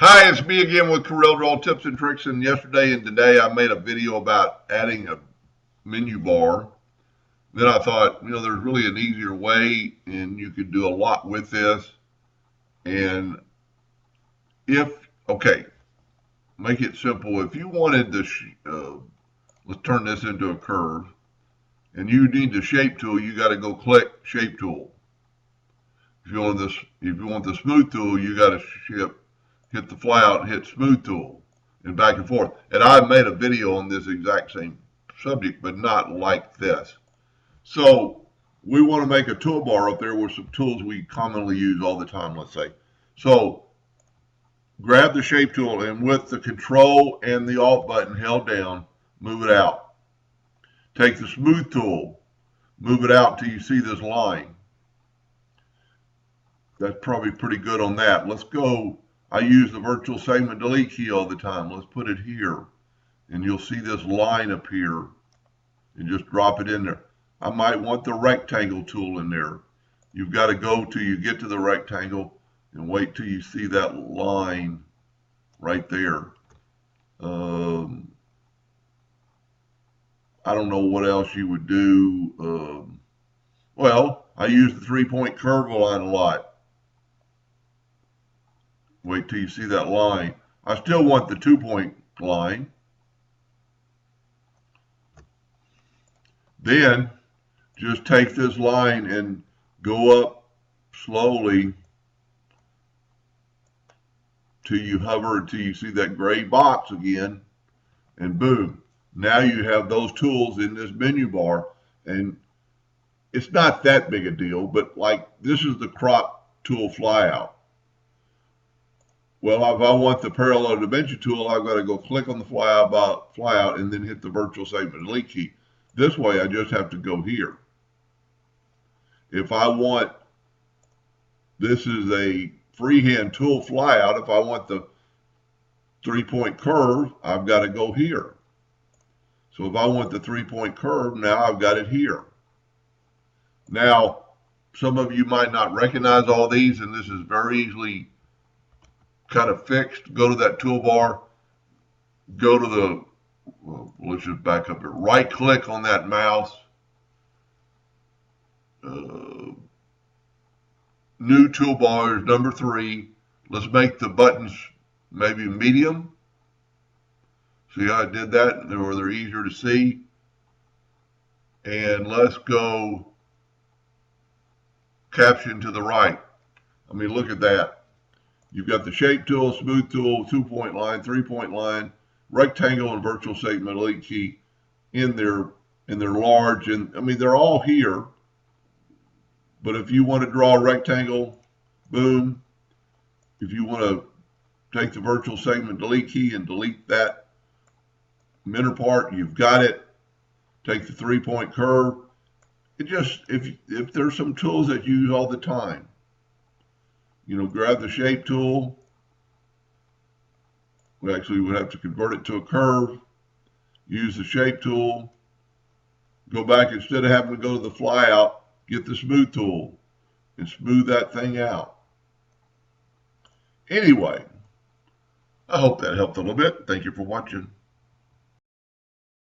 Hi, it's me again with Corel Draw Tips and Tricks, and yesterday and today I made a video about adding a menu bar. Then I thought, there's really an easier way and you could do a lot with this. And okay, make it simple. If you wanted to, let's turn this into a curve, and you need the shape tool, you got to go click shape tool. If you want the smooth tool, you got to hit the flyout, hit smooth tool, and back and forth. And I made a video on this exact same subject, but not like this. So we want to make a toolbar up there with some tools we commonly use all the time, let's say. So grab the shape tool and with the control and the alt button held down, move it out. Take the smooth tool, move it out till you see this line. That's probably pretty good on that. Let's go. I use the virtual segment delete key all the time. Let's put it here. And you'll see this line up here. And just drop it in there. I might want the rectangle tool in there. You've got to go till you get to the rectangle and wait till you see that line right there. I don't know what else you would do. Well, I use the 3-point curve line a lot. Wait till you see that line. I still want the 2-point line. Then just take this line and go up slowly till you hover until you see that gray box again, and boom. Now you have those tools in this menu bar, and it's not that big a deal, but like this is the crop tool flyout. Well, if I want the parallel dimension tool, I've got to go click on the flyout and then hit the virtual segment delete key. This way, I just have to go here. If I want, this is a freehand tool flyout. If I want the 3-point curve, I've got to go here. So if I want the 3-point curve, now I've got it here. Now, some of you might not recognize all these, and this is very easily kind of fixed. Go to that toolbar, go to the, let's just back up here, right click on that mouse, new toolbar is number 3. Let's make the buttons maybe medium. See how I did that? They're easier to see. And let's go caption to the right. I mean, look at that. You've got the shape tool, smooth tool, 2-point line, 3-point line, rectangle, and virtual segment delete key in there, and they're large. And I mean, they're all here. But if you want to draw a rectangle, boom. If you want to take the virtual segment delete key and delete that inner part, you've got it. Take the 3-point curve. It just, if there's some tools that you use all the time, grab the shape tool. We actually would have to convert it to a curve. Use the shape tool. Go back, instead of having to go to the flyout, get the smooth tool and smooth that thing out. Anyway, I hope that helped a little bit. Thank you for watching.